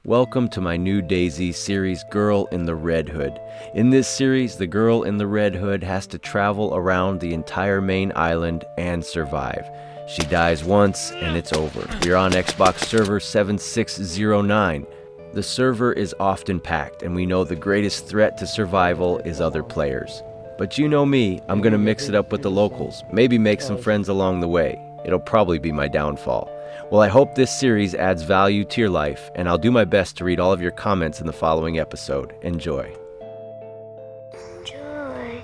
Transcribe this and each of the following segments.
Welcome to my new Dayz series, Girl in the Red Hood. In this series, the girl in the red hood has to travel around the entire main island and survive. She dies once and it's over. We're on Xbox server 7609. The server is often packed and we know the greatest threat to survival is other players. But you know me, I'm gonna mix it up with the locals, maybe make some friends along the way. It'll probably be my downfall. Well, I hope this series adds value to your life, and I'll do my best to read all of your comments in the following episode. Enjoy. Joy.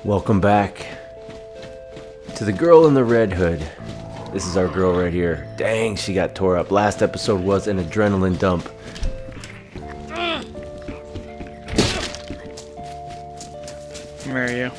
Welcome back to the girl in the red hood. This is our girl right here. Dang, she got tore up. Last episode was an adrenaline dump. Where are you?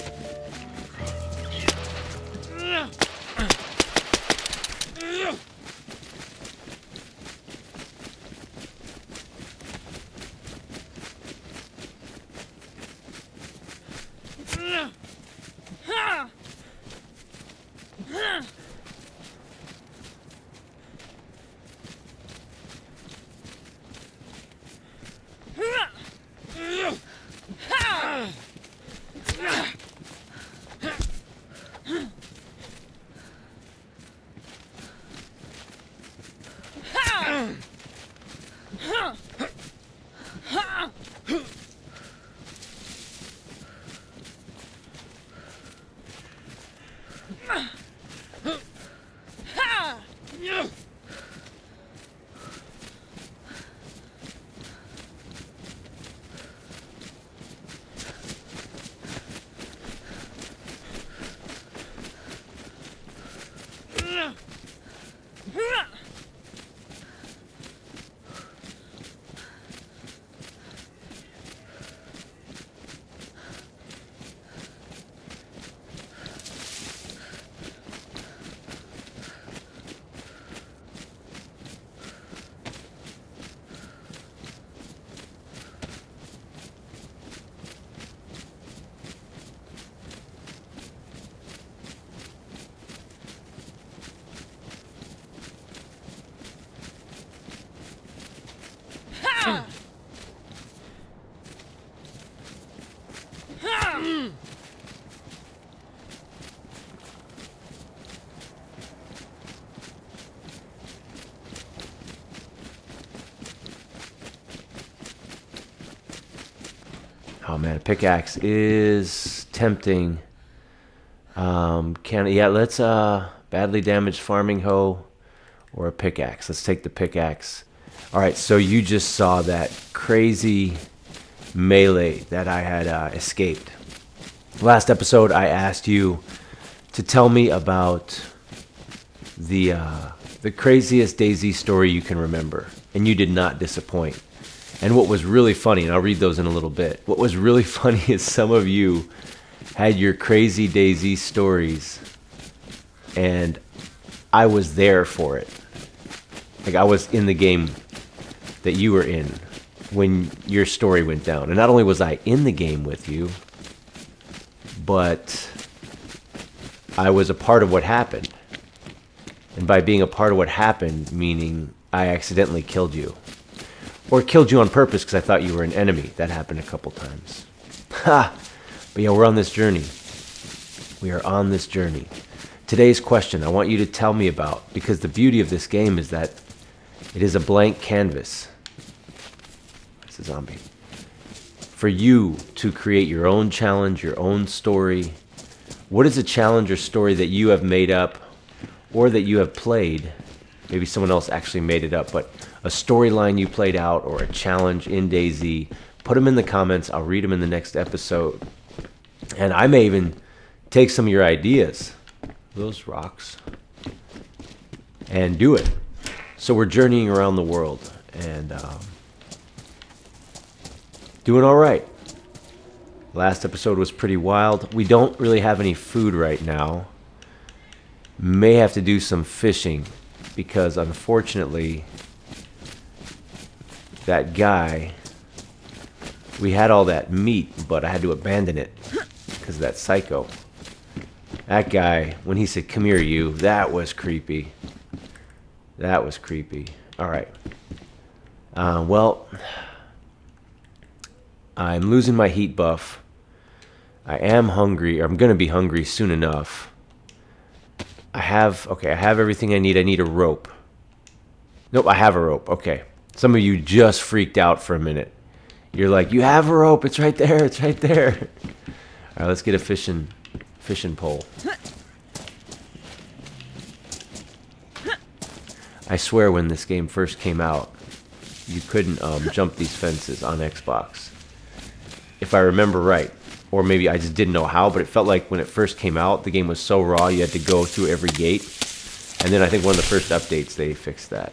Oh man, a pickaxe is tempting. Let's badly damaged farming hoe or a pickaxe. Let's take the pickaxe. All right, so you just saw that crazy melee that I had escaped. Last episode, I asked you to tell me about the craziest Dayz story you can remember, and you did not disappoint. And what was really funny, and I'll read those in a little bit, what was really funny is some of you had your crazy Dayz stories, and I was there for it. Like, I was in the game that you were in when your story went down. And not only was I in the game with you, but I was a part of what happened. And by being a part of what happened, meaning I accidentally killed you. Or killed you on purpose because I thought you were an enemy. That happened a couple times. Ha! But yeah, we're on this journey. We are on this journey. Today's question I want you to tell me about, because the beauty of this game is that it is a blank canvas. It's a zombie. For you to create your own challenge, your own story. What is a challenge or story that you have made up or that you have played? Maybe someone else actually made it up, but a storyline you played out or a challenge in Dayz. Put them in the comments. I'll read them in the next episode. And I may even take some of your ideas, those rocks, and do it. So we're journeying around the world and doing all right. Last episode was pretty wild. We don't really have any food right now. May have to do some fishing because unfortunately that guy, we had all that meat, but I had to abandon it because of that psycho. That guy, when he said, "Come here, you," that was creepy. That was creepy. All right. Well, I'm losing my heat buff. I am hungry, or I'm going to be hungry soon enough. I have everything I need. I need a rope. Nope, I have a rope. Okay. Some of you just freaked out for a minute. You're like, you have a rope. It's right there. It's right there. All right, let's get a fishing pole. I swear when this game first came out, you couldn't jump these fences on Xbox. If I remember right. Or maybe I just didn't know how, but it felt like when it first came out, the game was so raw, you had to go through every gate. And then I think one of the first updates, they fixed that.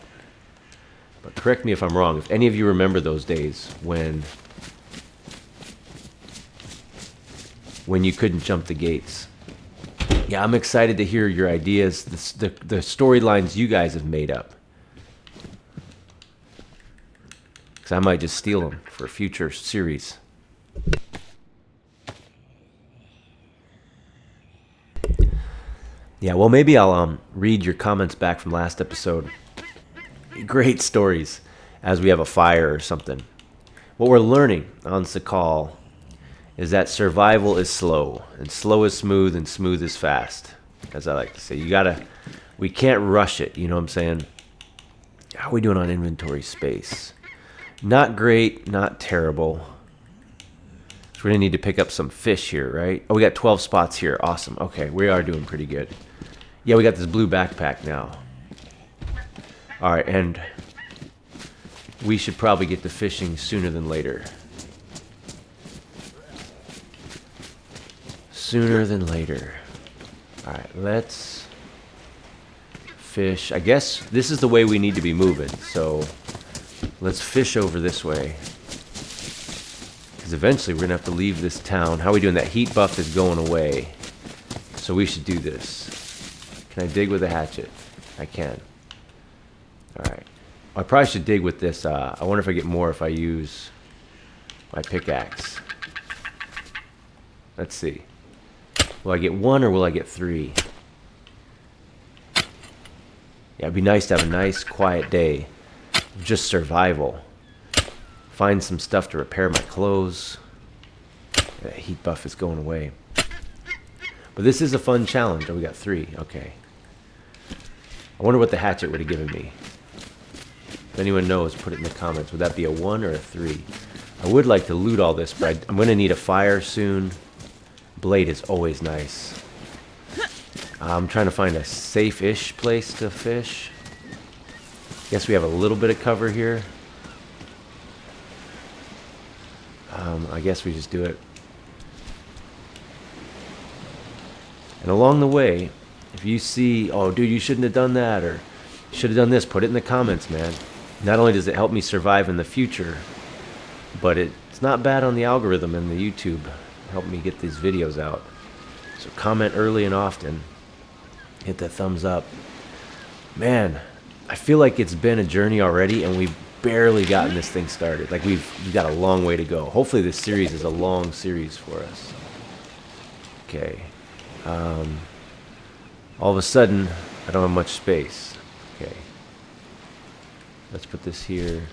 But correct me if I'm wrong. If any of you remember those days when you couldn't jump the gates. Yeah, I'm excited to hear your ideas, the storylines you guys have made up. Because I might just steal them for a future series. Yeah, well, maybe I'll read your comments back from last episode. Great stories as we have a fire or something. What we're learning on Sakal is that survival is slow, and slow is smooth, and smooth is fast. As I like to say, we can't rush it, you know what I'm saying? How are we doing on inventory space? Not great, not terrible. So we're going to need to pick up some fish here, right? Oh, we got 12 spots here. Awesome. Okay, we are doing pretty good. Yeah, we got this blue backpack now. All right, and we should probably get to fishing sooner than later. Sooner than later. All right, let's fish. I guess this is the way we need to be moving, so let's fish over this way. Because eventually we're going to have to leave this town. How are we doing? That heat buff is going away. So we should do this. Can I dig with a hatchet? I can. Alright. I probably should dig with this. I wonder if I get more if I use my pickaxe. Let's see. Will I get 1 or will I get 3? Yeah, it'd be nice to have a nice quiet day. Just survival. Find some stuff to repair my clothes. That heat buff is going away. But this is a fun challenge. Oh, we got 3. Okay. I wonder what the hatchet would have given me. If anyone knows, put it in the comments. Would that be a 1 or a 3? I would like to loot all this, but I'm going to need a fire soon. Blade is always nice. I'm trying to find a safe-ish place to fish. Guess we have a little bit of cover here. I guess we just do it. And along the way, if you see, oh, dude, you shouldn't have done that, or you should have done this, put it in the comments, man. Not only does it help me survive in the future, but it's not bad on the algorithm and the YouTube. Help me get these videos out. So comment early and often. Hit that thumbs up. Man, I feel like it's been a journey already, and we've barely gotten this thing started. Like we've got a long way to go. Hopefully this series is a long series for us. Okay. All of a sudden, I don't have much space. Okay. Let's put this here.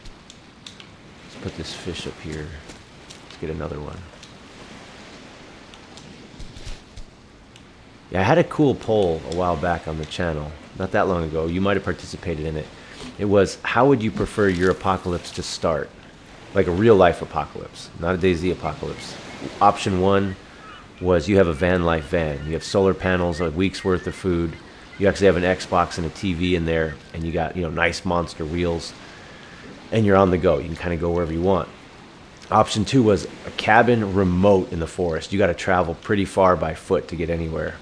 Let's put this fish up here. Let's get another one. Yeah, I had a cool poll a while back on the channel. Not that long ago. You might have participated in it. It was, how would you prefer your apocalypse to start? Like a real life apocalypse, not a Dayz apocalypse. Option 1 was you have a van life van. You have solar panels, a week's worth of food. You actually have an Xbox and a TV in there, and you got, nice monster wheels, and you're on the go. You can kind of go wherever you want. Option 2 was a cabin remote in the forest. You got to travel pretty far by foot to get anywhere.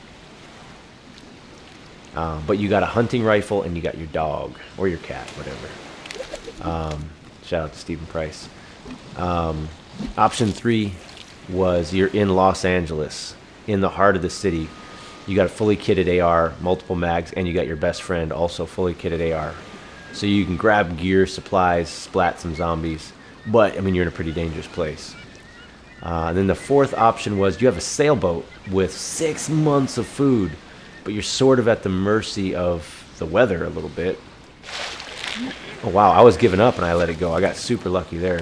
But you got a hunting rifle, and you got your dog or your cat, whatever. Shout out to Stephen Price. Option 3 was you're in Los Angeles, in the heart of the city. You got a fully kitted AR, multiple mags, and you got your best friend, also fully kitted AR. So you can grab gear, supplies, splat some zombies. But, I mean, you're in a pretty dangerous place. And then the fourth option was you have a sailboat with 6 months of food, but you're sort of at the mercy of the weather a little bit. Oh, wow, I was giving up and I let it go. I got super lucky there.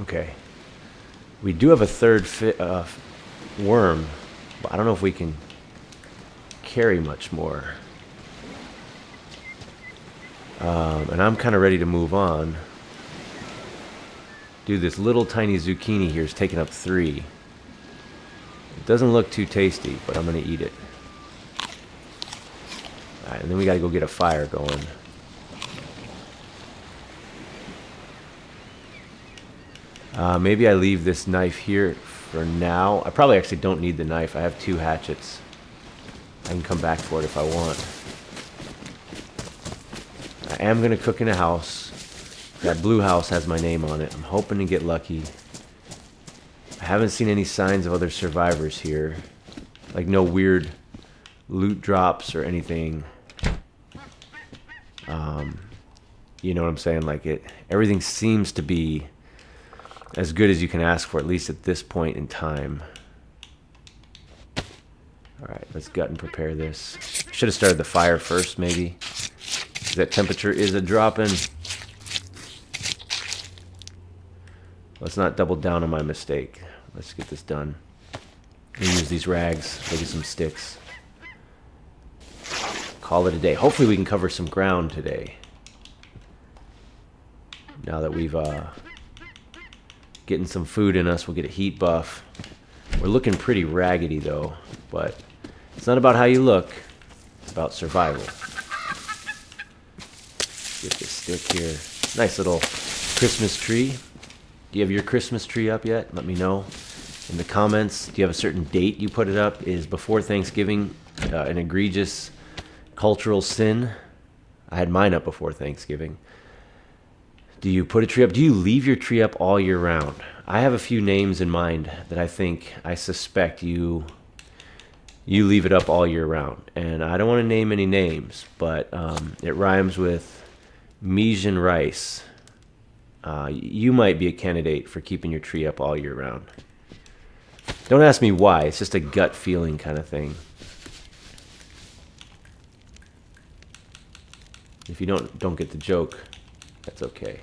Okay. We do have a third worm, but I don't know if we can carry much more. And I'm kind of ready to move on. Dude, this little tiny zucchini here is taking up 3. It doesn't look too tasty, but I'm going to eat it. Alright, and then we got to go get a fire going. Maybe I leave this knife here for now. I probably actually don't need the knife. I have 2 hatchets. I can come back for it if I want. I am going to cook in a house. That blue house has my name on it. I'm hoping to get lucky. I haven't seen any signs of other survivors here. Like no weird loot drops or anything. You know what I'm saying? Like everything seems to be as good as you can ask for, at least at this point in time. Alright, let's gut and prepare this. Should have started the fire first, maybe. That temperature is a dropping. Let's not double down on my mistake. Let's get this done. And use these rags, maybe some sticks. Call it a day. Hopefully we can cover some ground today. Now that we've getting some food in us, we'll get a heat buff. We're looking pretty raggedy though, but it's not about how you look. It's about survival. Get this stick here. Nice little Christmas tree. Do you have your Christmas tree up yet? Let me know in the comments. Do you have a certain date you put it up? Is before Thanksgiving an egregious cultural sin? I had mine up before Thanksgiving. Do you put a tree up? Do you leave your tree up all year round? I have a few names in mind that I suspect you leave it up all year round. And I don't want to name any names, but it rhymes with Mijin rice. You might be a candidate for keeping your tree up all year round. Don't ask me why. It's just a gut feeling kind of thing. If you don't get the joke, that's okay.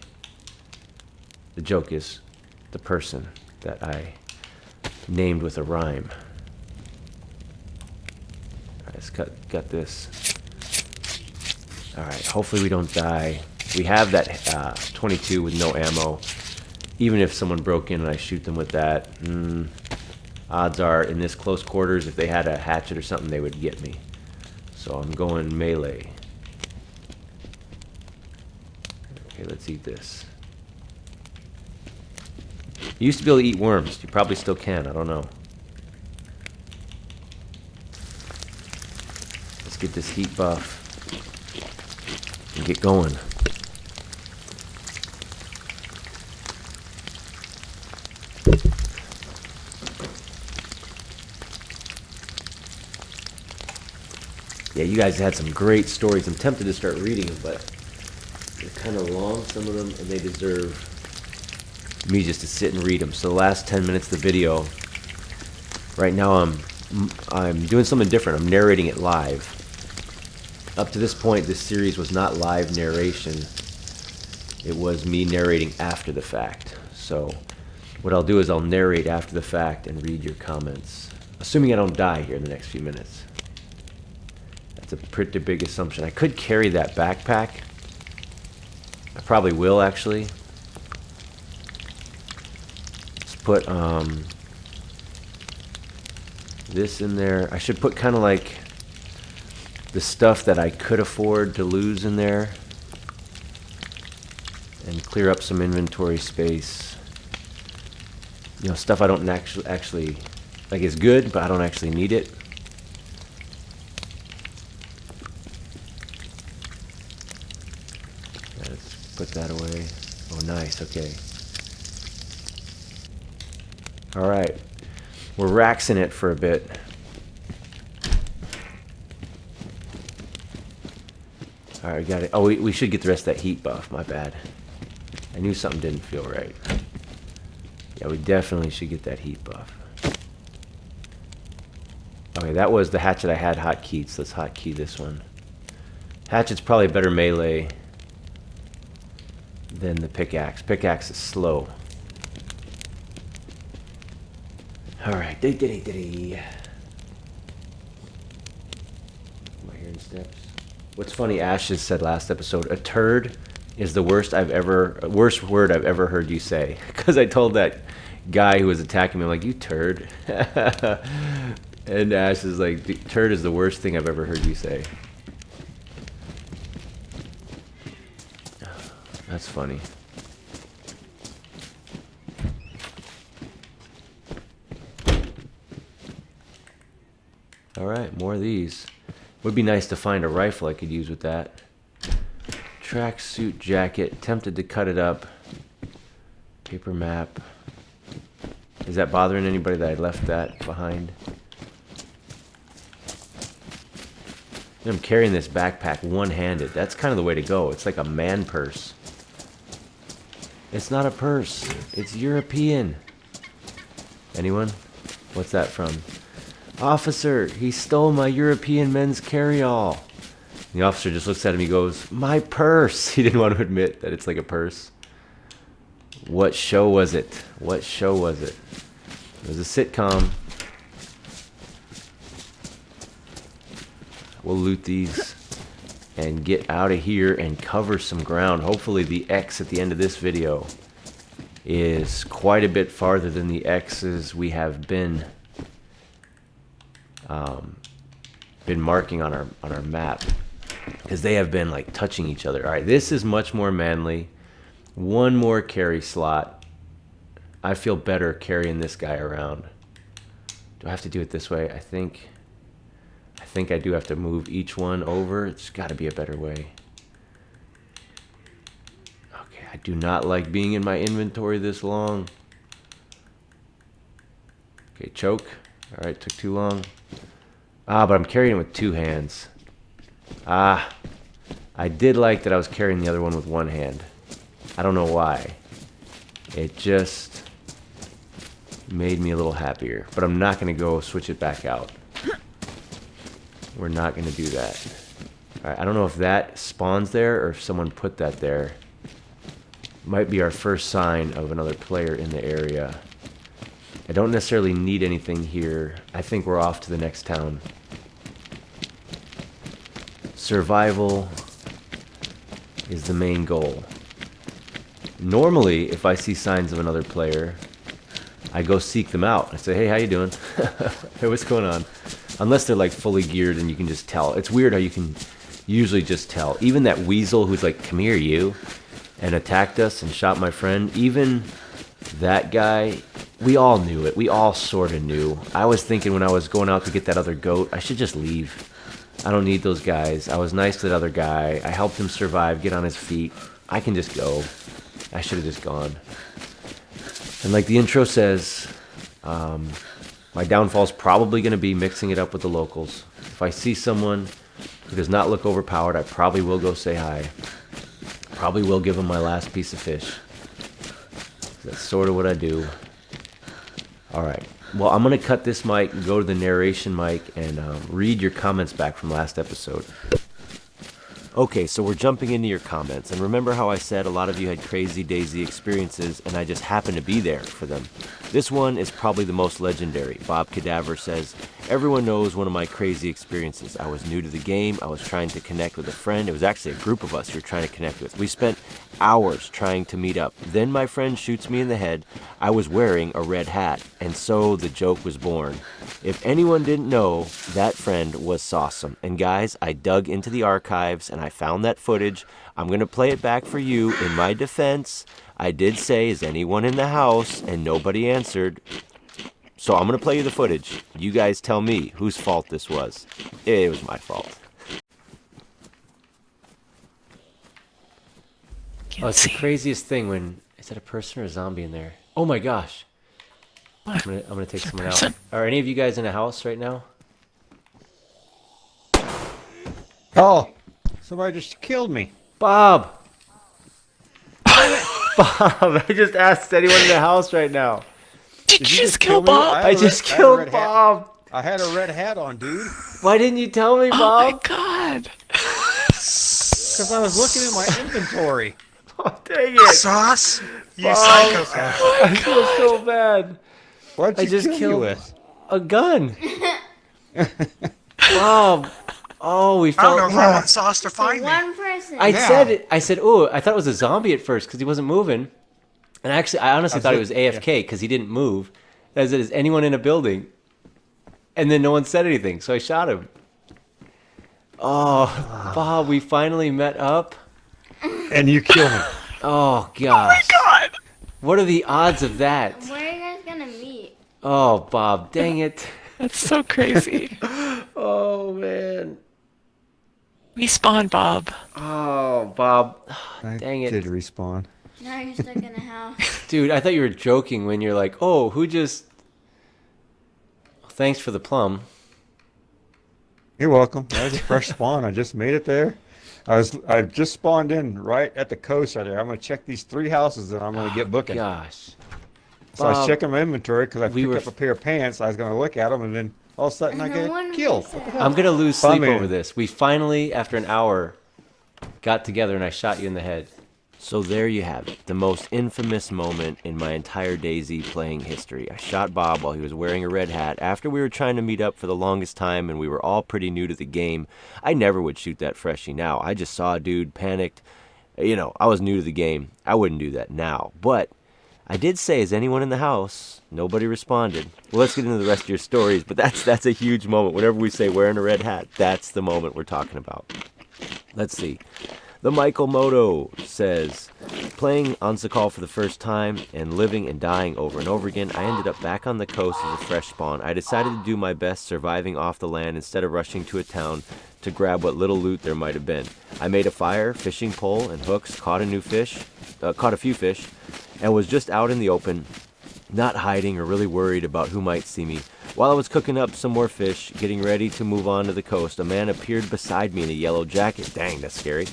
The joke is the person that I named with a rhyme. Alright, let's cut this. Alright, hopefully we don't die. We have that 22 with no ammo. Even if someone broke in and I shoot them with that, odds are in this close quarters, if they had a hatchet or something, they would get me. So I'm going melee. Okay, let's eat this. You used to be able to eat worms. You probably still can. I don't know. Let's get this heat buff and get going. Yeah, you guys had some great stories. I'm tempted to start reading them, but they're kind of long, some of them, and they deserve me just to sit and read them. So the last 10 minutes of the video, right now I'm doing something different. I'm narrating it live. Up to this point, this series was not live narration. It was me narrating after the fact. So what I'll do is I'll narrate after the fact and read your comments. Assuming I don't die here in the next few minutes. That's a pretty big assumption. I could carry that backpack. I probably will, actually. Let's put this in there. I should put kind of like the stuff that I could afford to lose in there and clear up some inventory space. You know, stuff I don't actually like is good, but I don't actually need it. Let's put that away. Oh, nice. Okay. All right. We're raxing it for a bit. All right, got it. Oh, we should get the rest of that heat buff. My bad. I knew something didn't feel right. Yeah, we definitely should get that heat buff. Okay, that was the hatchet I had hotkeyed, so let's hotkey this one. Hatchet's probably better melee than the pickaxe. Pickaxe is slow. Alright, diddy. Am I hearing steps? What's funny, Ashes said last episode, a turd is the worst word I've ever heard you say. Because I told that guy who was attacking me, I'm like, you turd. And Ash is like, turd is the worst thing I've ever heard you say. That's funny. Alright, more of these. Would be nice to find a rifle I could use with that. Tracksuit jacket. Tempted to cut it up. Paper map. Is that bothering anybody that I left that behind? I'm carrying this backpack one-handed. That's kind of the way to go. It's like a man purse. It's not a purse. It's European. Anyone? What's that from? Officer, he stole my European men's carry-all. The officer just looks at him. He goes, my purse. He didn't want to admit that it's like a purse. What show was it? What show was it? It was a sitcom. We'll loot these and get out of here and cover some ground. Hopefully the X at the end of this video is quite a bit farther than the X's we have been marking on our map, because they have been like touching each other. All right, this is much more manly. One more carry slot. I feel better carrying this guy around. Do I have to do it this way? I think I do have to move each one over. It's got to be a better way. Okay, I do not like being in my inventory this long. Okay, choke. All right, took too long. But I'm carrying it with two hands. I did like that I was carrying the other one with one hand. I don't know why. It just made me a little happier. But I'm not going to go switch it back out. We're not going to do that. All right, I don't know if that spawns there or if someone put that there. Might be our first sign of another player in the area. I don't necessarily need anything here. I think we're off to the next town. Survival is the main goal. Normally, if I see signs of another player, I go seek them out. I say, hey, how you doing? Hey, what's going on? Unless they're like fully geared and you can just tell. It's weird how you can usually just tell. Even that weasel who's like, come here, you, and attacked us and shot my friend, even that guy, we all knew it. We all sort of knew. I was thinking when I was going out to get that other goat, I should just leave. I don't need those guys. I was nice to that other guy. I helped him survive, get on his feet. I can just go. I should have just gone. And like the intro says, my downfall's probably going to be mixing it up with the locals. If I see someone who does not look overpowered, I probably will go say hi. Probably will give them my last piece of fish. That's sort of what I do. Alright. Well, I'm going to cut this mic, go to the narration mic, and read your comments back from last episode. Okay, so we're jumping into your comments. And remember how I said a lot of you had crazy Dayz experiences, and I just happened to be there for them. This one is probably the most legendary. Bob Cadaver says, everyone knows one of my crazy experiences. I was new to the game. I was trying to connect with a friend. It was actually a group of us you were trying to connect with. We spent hours trying to meet up. Then my friend shoots me in the head. I was wearing a red hat, and so the joke was born. If anyone didn't know, that friend was Sawsome. And guys, I dug into the archives and I found that footage. I'm going to play it back for you. In my defense, I did say, is anyone in the house? And nobody answered. So I'm going to play you the footage. You guys tell me whose fault this was. It was my fault. Oh, it's the craziest thing when... Is that a person or a zombie in there? Oh my gosh. I'm gonna take someone out. Are any of you guys in a house right now? Oh, somebody just killed me. Bob! Bob, I just asked anyone in the house right now. Did you just kill kill me? Bob? I just killed Bob. I had a red hat on, dude. Why didn't you tell me, Oh Bob? my god. Because I was looking at my inventory. Oh, dang it. Sauce? You Bob. psychopath. I feel so bad. What'd you I just kill me killed with? a gun. Bob. Oh, we I don't know felt. if I want Sauce to So find me. one person. I Yeah. said it. I said, "Oh, I thought it was a zombie at first because he wasn't moving." And actually, I honestly I thought he was said- AFK because he didn't move. I said, "Is anyone in a building?" And then no one said anything, so I shot him. Oh, Bob, we finally met up. And you killed me. Oh gosh. God. What are the odds of that? Where are you guys gonna meet? Oh, Bob, dang it. That's so crazy. Oh man. Respawn, Bob. Oh, Bob. Dang it. Did respawn. Now you're stuck in a house. Dude, I thought you were joking when you're like, "Oh, who just Thanks for the plum." You're welcome. That was a fresh spawn. I just made it there. I just spawned in right at the coast right there. I'm gonna check these 3 houses and I'm gonna get booking. Gosh. So I was Bob, checking my inventory because I we picked were up a pair of pants. I was gonna look at them and then all of a sudden I No get one killed. said- What the hell? I'm gonna lose Bum sleep man. over this. We finally, after an hour, got together and I shot you in the head. So there you have it, the most infamous moment in my entire Dayz playing history. I shot Bob while he was wearing a red hat after we were trying to meet up for the longest time and we were all pretty new to the game. I never would shoot that freshie now. I just saw a dude, panicked. You know, I was new to the game. I wouldn't do that now. But I did say, "Is anyone in the house?" Nobody responded. Well, let's get into the rest of your stories, but that's a huge moment. Whenever we say wearing a red hat, that's the moment we're talking about. Let's see. The Michael Moto says, "Playing on Sakal for the first time and living and dying over and over again, I ended up back on the coast as a fresh spawn. I decided to do my best surviving off the land instead of rushing to a town to grab what little loot there might have been. I made a fire, fishing pole, and hooks, caught a few fish, and was just out in the open, not hiding or really worried about who might see me. While I was cooking up some more fish, getting ready to move on to the coast, a man appeared beside me in a yellow jacket." Dang, that's scary.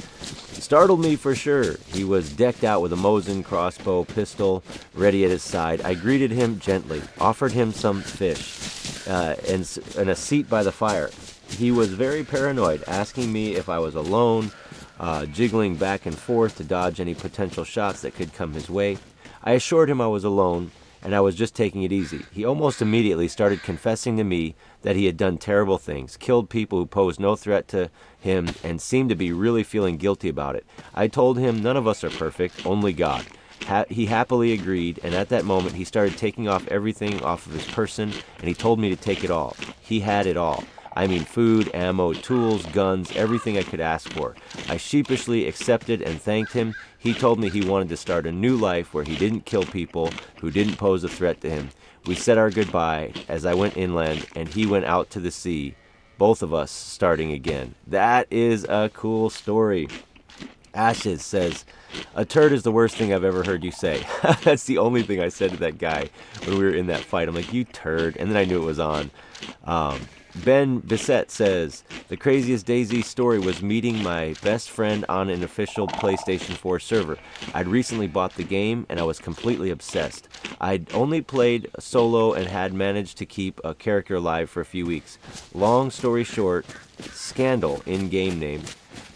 "Startled me for sure. He was decked out with a Mosin crossbow pistol ready at his side. I greeted him gently, offered him some fish, and a seat by the fire. He was very paranoid, asking me if I was alone, jiggling back and forth to dodge any potential shots that could come his way. I assured him I was alone, and I was just taking it easy. He almost immediately started confessing to me that he had done terrible things, killed people who posed no threat to him, and seemed to be really feeling guilty about it. I told him none of us are perfect, only God. He happily agreed, and at that moment he started taking off everything off of his person, and he told me to take it all. He had it all. I mean food, ammo, tools, guns, everything I could ask for. I sheepishly accepted and thanked him. He told me he wanted to start a new life where he didn't kill people who didn't pose a threat to him. We said our goodbye as I went inland and he went out to the sea, both of us starting again." That is a cool story. Ashes says, "A turd is the worst thing I've ever heard you say." That's the only thing I said to that guy when we were in that fight. I'm like, "You turd," and then I knew it was on. Ben Bissett says, "The craziest Dayz story was meeting my best friend on an official PlayStation 4 server. I'd recently bought the game and I was completely obsessed. I'd only played solo and had managed to keep a character alive for a few weeks. Long story short, Scandal, in-game name,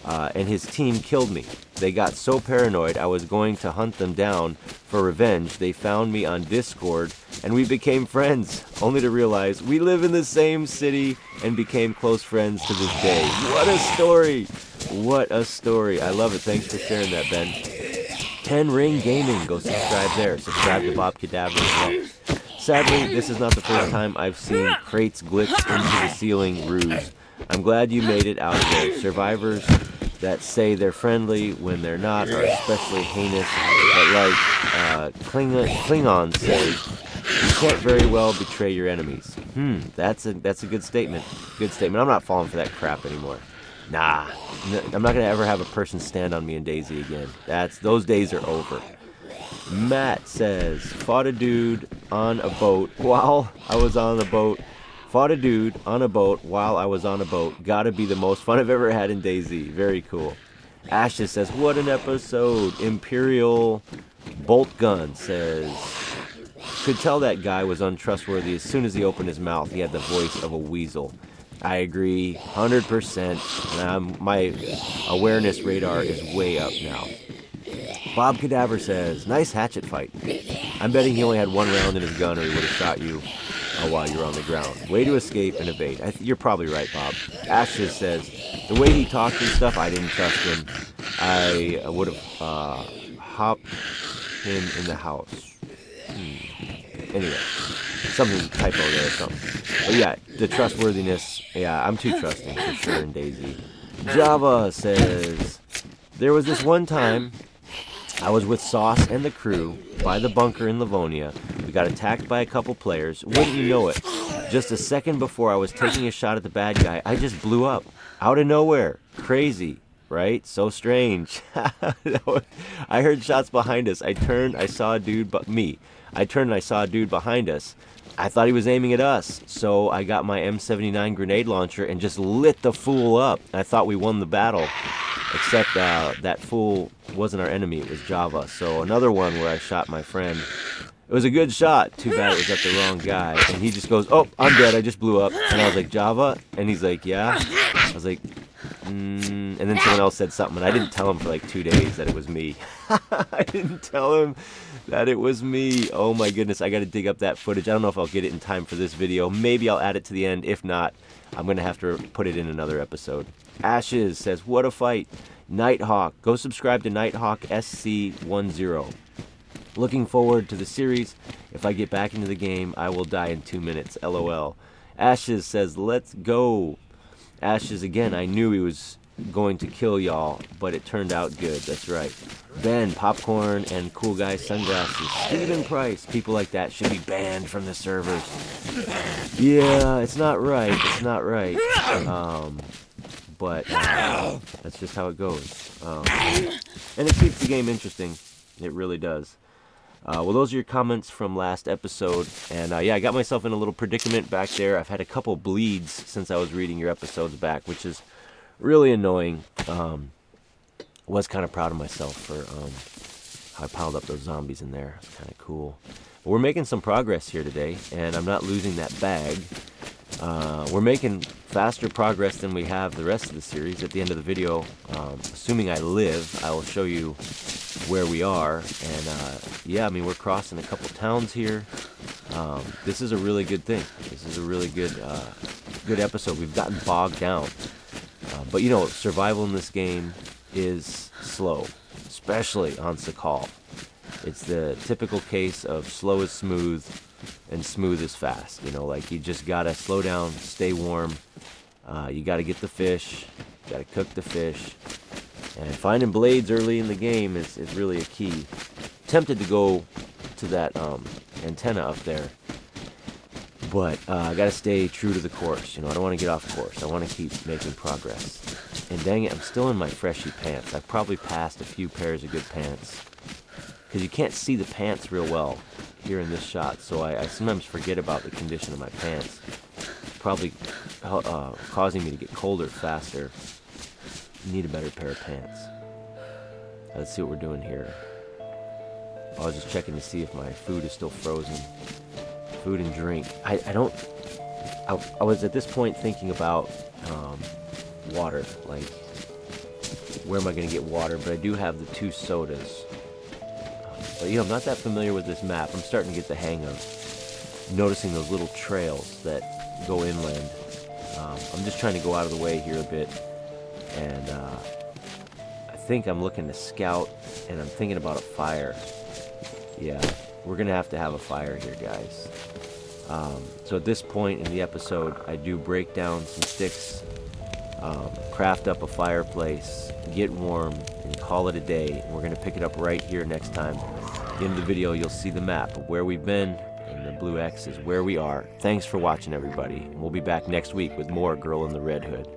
and his team killed me. They got so paranoid I was going to hunt them down for revenge. They found me on Discord and we became friends, only to realize we live in the same city and became close friends to this day." What a story! What a story. I love it. Thanks for sharing that, Ben. 10 Ring Gaming. Go subscribe there. Subscribe to Bob Cadaver as well. "Sadly, this is not the first time I've seen crates glitch into the ceiling ruse. I'm glad you made it out of there. Survivors that say they're friendly when they're not are especially heinous. But like Klingon says, you can't very well betray your enemies." That's a good statement. Good statement. I'm not falling for that crap anymore. Nah, I'm not gonna ever have a person stand on me in Dayz again. Those days are over. Matt says, "Fought a dude on a boat while I was on the boat. Fought a dude on a boat while I was on a boat. Gotta be the most fun I've ever had in Dayz. Very cool." Ashes says, "What an episode." Imperial Bolt Gun says, Could tell that guy was untrustworthy as soon as he opened his mouth. He had the voice of a weasel. I agree, 100%. My awareness radar is way up now. Bob Cadaver says, nice hatchet fight. I'm betting he only had one round in his gun or he would have shot you while you were on the ground. Way to escape and evade. You're probably right, Bob. Ashes says, the way he talked and stuff, I didn't trust him. I would have hopped him in the house. Anyway, something typo there or something. But yeah, the trustworthiness, yeah, I'm too trusting for sure in Dayz. Java says, there was this one time I was with Sauce and the crew by the bunker in Livonia. We got attacked by a couple players. Wouldn't you know it? Just a second before I was taking a shot at the bad guy, I just blew up. Out of nowhere. Crazy, right? So strange. I heard shots behind us. I turned, I saw a dude, I turned and I saw a dude behind us. I thought he was aiming at us, so I got my M79 grenade launcher and just lit the fool up. I thought we won the battle, except that fool wasn't our enemy, it was Java. So another one where I shot my friend. It was a good shot, too bad it was at the wrong guy. And he just goes, oh, I'm dead, I just blew up. And I was like, Java? And he's like, yeah? I was like, and then someone else said something, and I didn't tell him for like 2 days that it was me. I didn't tell him that it was me. Oh my goodness, I gotta dig up that footage. I don't know if I'll get it in time for this video. Maybe I'll add it to the end. If not, I'm gonna have to put it in another episode. Ashes says, what a fight. Nighthawk, go subscribe to Nighthawk SC10. Looking forward to the series. If I get back into the game, I will die in 2 minutes. LOL. Ashes says, let's go. Ashes, again, I knew he was going to kill y'all, but it turned out good. That's right. Ben, Popcorn, and Cool Guy Sunglasses. Steven Price. People like that should be banned from the servers. Yeah, it's not right. It's not right. But that's just how it goes. And it keeps the game interesting. It really does. Well, those are your comments from last episode. And yeah, I got myself in a little predicament back there. I've had a couple bleeds since I was reading your episodes back, which is really annoying. Was kind of proud of myself for how I piled up those zombies in there. It's kind of cool. But we're making some progress here today, and I'm not losing that bag. We're making faster progress than we have the rest of the series. At the end of the video, assuming I live, I will show you where we are. And yeah, I mean, we're crossing a couple towns here. This is a really good thing. This is a really good good episode. We've gotten bogged down. But you know, survival in this game is slow, especially on Sakal. It's the typical case of slow is smooth and smooth is fast. You know, like you just gotta slow down, stay warm. You gotta get the fish, you gotta cook the fish. And finding blades early in the game is really a key. Tempted to go to that antenna up there, but I gotta stay true to the course. You know, I don't want to get off course. I want to keep making progress. And dang it, I'm still in my freshy pants. I've probably passed a few pairs of good pants, because you can't see the pants real well here in this shot, so I sometimes forget about the condition of my pants. Probably causing me to get colder faster. Need a better pair of pants. Let's see what we're doing here. I was just checking to see if my food is still frozen. Food and drink. I was at this point thinking about water. Like, where am I going to get water? But I do have the 2 sodas. But, you know, I'm not that familiar with this map. I'm starting to get the hang of noticing those little trails that go inland. I'm just trying to go out of the way here a bit. And I think I'm looking to scout, and I'm thinking about a fire. Yeah, we're going to have a fire here, guys. So at this point in the episode, I do break down some sticks, craft up a fireplace, get warm, and call it a day. And we're going to pick it up right here next time. At the end of the video, you'll see the map of where we've been, and the blue X is where we are. Thanks for watching, everybody. And we'll be back next week with more Girl in the Red Hood.